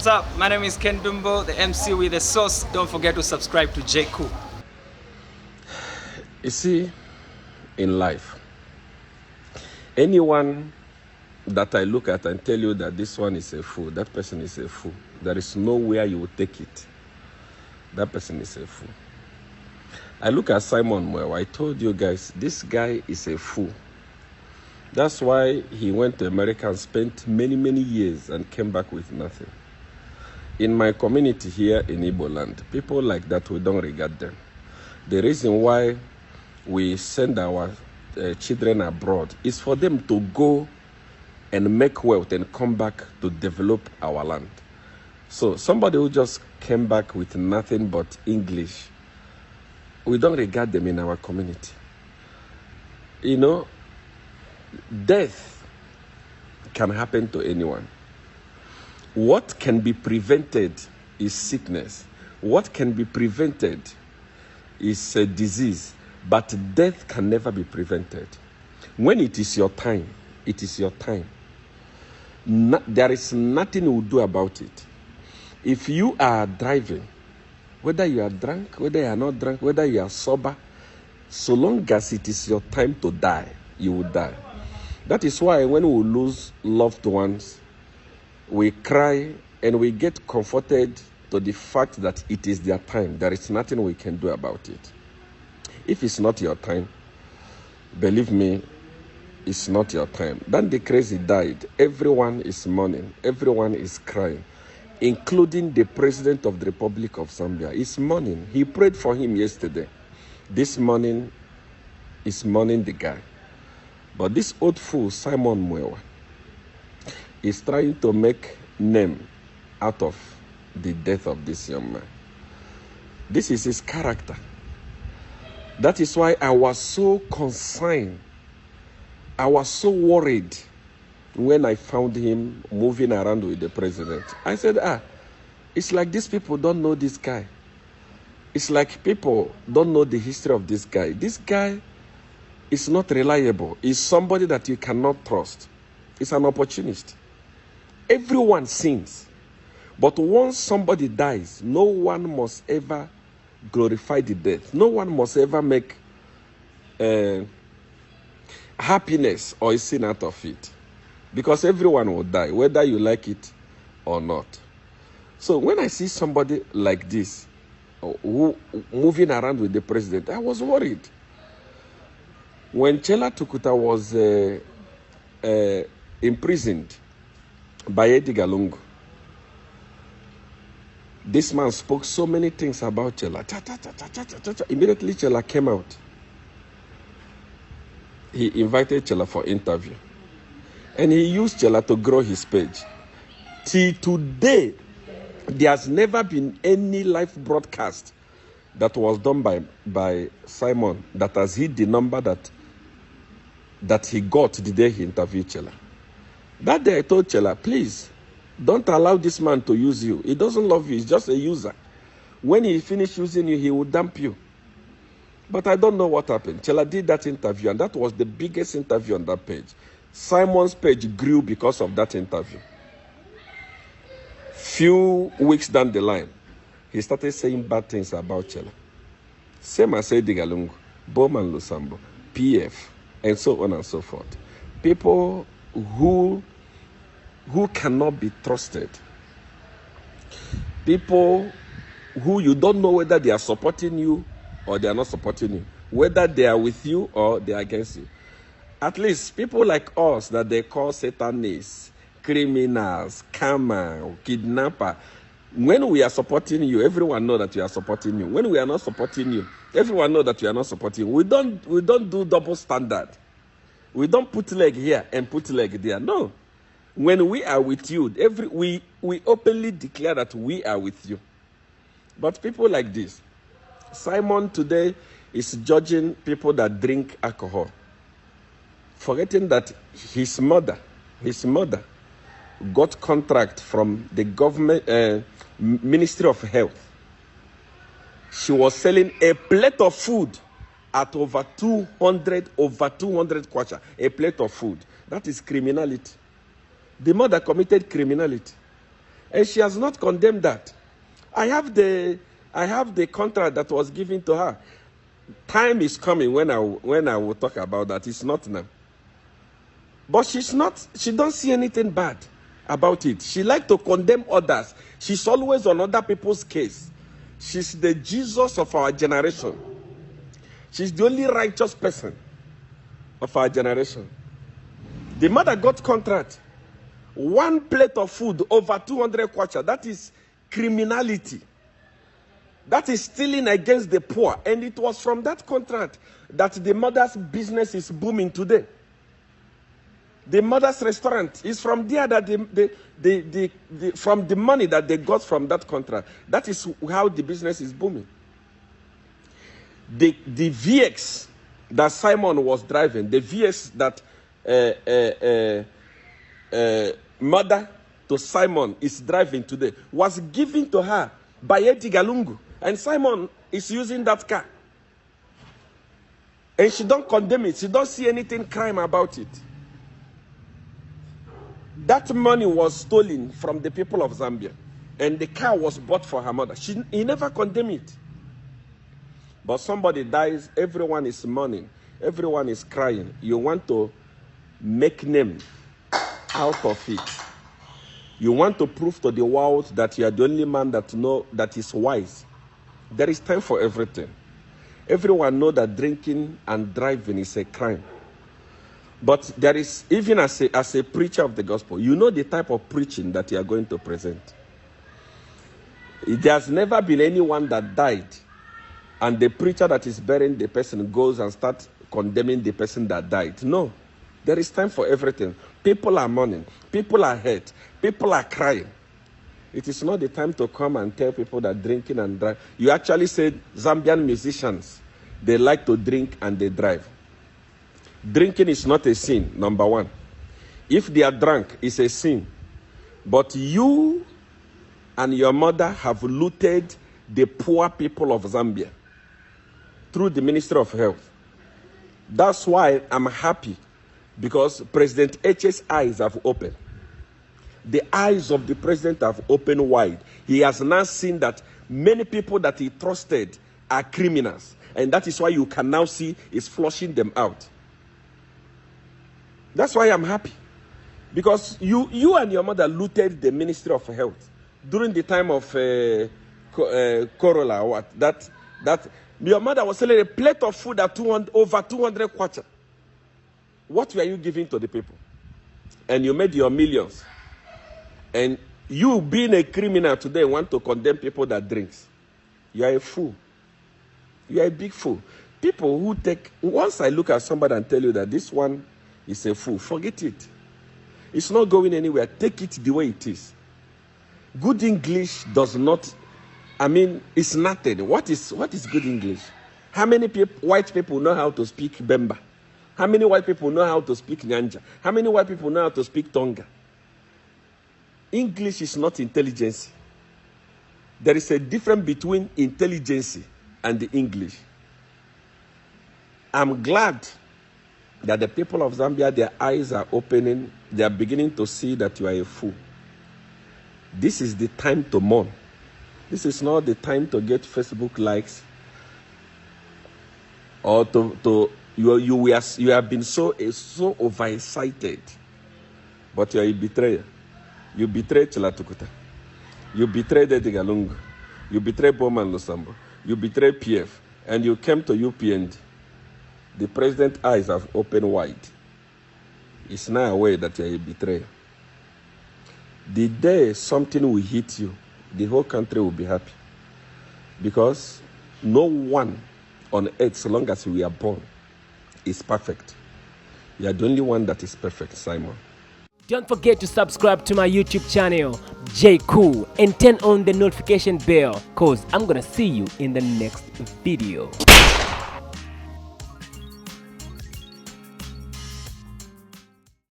What's up? My name is Ken Dumbo, the MC with the sauce. Don't forget to subscribe to J. Cool. You see, in life, anyone that I look at and tell you that this one is a fool, that person is a fool. There is nowhere you will take it. That person is a fool. I look at Simon Mwewa. I told you guys, this guy is a fool. That's why he went to America and spent many, many years and came back with nothing. In my community here in Igbo land, people like that, we don't regard them. The reason why we send our children abroad is for them to go and make wealth and come back to develop our land. So somebody who just came back with nothing but English, we don't regard them in our community. You know, death can happen to anyone. What can be prevented is sickness. What can be prevented is a disease. But death can never be prevented. When it is your time, it is your time. There is nothing you will do about it. If you are driving, whether you are drunk, whether you are not drunk, whether you are sober, so long as it is your time to die, you will die. That is why when we lose loved ones, we cry and we get comforted to the fact that it is their time. There is nothing we can do about it. If it's not your time, believe me, it's not your time. Then the crazy died. Everyone is mourning. Everyone is crying, including the president of the Republic of Zambia. He's mourning. He prayed for him yesterday. This morning is mourning the guy. But this old fool, Simon Mwewa, is trying to make name out of the death of this young man. This is his character. That is why I was so concerned. I was so worried when I found him moving around with the president. I said, it's like these people don't know this guy. It's like people don't know the history of this guy. This guy is not reliable. He's somebody that you cannot trust. He's an opportunist. Everyone sins. But once somebody dies, no one must ever glorify the death. No one must ever make happiness or a sin out of it. Because everyone will die, whether you like it or not. So when I see somebody like this, who moving around with the president, I was worried. When Chela Tukuta was imprisoned by Edgar Lungu, this man spoke so many things about Chela. Immediately Chela came out. He invited Chela for interview. And he used Chela to grow his page. Till today, there has never been any live broadcast that was done by Simon that has hit the number that he got the day he interviewed Chela. That day I told Chela, please, don't allow this man to use you. He doesn't love you. He's just a user. When he finishes using you, he will dump you. But I don't know what happened. Chela did that interview, and that was the biggest interview on that page. Simon's page grew because of that interview. Few weeks down the line, he started saying bad things about Chela. Same as Edgar Lungu, Bowman Lusambo, PF, and so on and so forth. People who cannot be trusted. People who you don't know whether they are supporting you or they are not supporting you. Whether they are with you or they are against you. At least people like us that they call Satanists, criminals, scammer, kidnapper. When we are supporting you, everyone knows that we are supporting you. When we are not supporting you, everyone knows that we are not supporting you. We don't do double standard. We don't put leg here and put leg there. No. When we are with you, we openly declare that we are with you. But people like this, Simon today is judging people that drink alcohol, forgetting that his mother got contract from the government Ministry of Health. She was selling a plate of food at over 200 kwacha, a plate of food. That is criminality. The mother committed criminality. And she has not condemned that. I have the contract that was given to her. Time is coming when I will talk about that. It's not now. But she don't see anything bad about it. She like to condemn others. She's always on other people's case. She's the Jesus of our generation. She's the only righteous person of our generation. The mother got contract. 1 plate of food over 200 kwacha. That is criminality. That is stealing against the poor. And it was from that contract that the mother's business is booming today. The mother's restaurant is from there that from the money that they got from that contract. That is how the business is booming. The VX that Simon was driving, the VX that mother to Simon is driving today, was given to her by Eddie Galungu. And Simon is using that car. And she don't condemn it. She don't see anything crime about it. That money was stolen from the people of Zambia. And the car was bought for her mother. He never condemned it. But somebody dies, everyone is mourning. Everyone is crying. You want to make name out of it. You want to prove to the world that you are the only man that is wise. There is time for everything. Everyone knows that drinking and driving is a crime. But there is, even as a preacher of the gospel, you know the type of preaching that you are going to present. There has never been anyone that died, and the preacher that is burying the person goes and starts condemning the person that died. No. There is time for everything. People are mourning. People are hurt. People are crying. It is not the time to come and tell people that drinking and drive. You actually said Zambian musicians, they like to drink and they drive. Drinking is not a sin, number one. If they are drunk, it's a sin. But you and your mother have looted the poor people of Zambia through the Ministry of Health. That's why I'm happy, because President H's eyes have opened. The eyes of the president have opened wide. He has now seen that many people that he trusted are criminals. And that is why you can now see he's flushing them out. That's why I'm happy. Because you and your mother looted the Ministry of Health during the time of Corolla. What? That your mother was selling a plate of food at over 200 kwacha. What were you giving to the people? And you made your millions. And you, being a criminal today, want to condemn people that drinks. You are a fool. You are a big fool. People who once I look at somebody and tell you that this one is a fool, forget it. It's not going anywhere. Take it the way it is. Good English does not, it's nothing. What is good English? How many white people know how to speak Bemba? How many white people know how to speak Nyanja? How many white people know how to speak Tonga? English is not intelligence. There is a difference between intelligence and the English. I'm glad that the people of Zambia, their eyes are opening. They are beginning to see that you are a fool. This is the time to mourn. This is not the time to get Facebook likes or you have been so overexcited. But you are a betrayer. You betrayed Chelatukuta. You betrayed Edigalungu. You betrayed Bowman Lusambo. You betrayed PF. And you came to UPND. The president's eyes have opened wide. It's now aware that you are a betrayer. The day something will hit you, the whole country will be happy. Because no one on earth, so long as we are born, is perfect. You are the only one that is perfect, Simon. Don't forget to subscribe to my YouTube channel, J Cool, and turn on the notification bell, cause I'm gonna see you in the next video.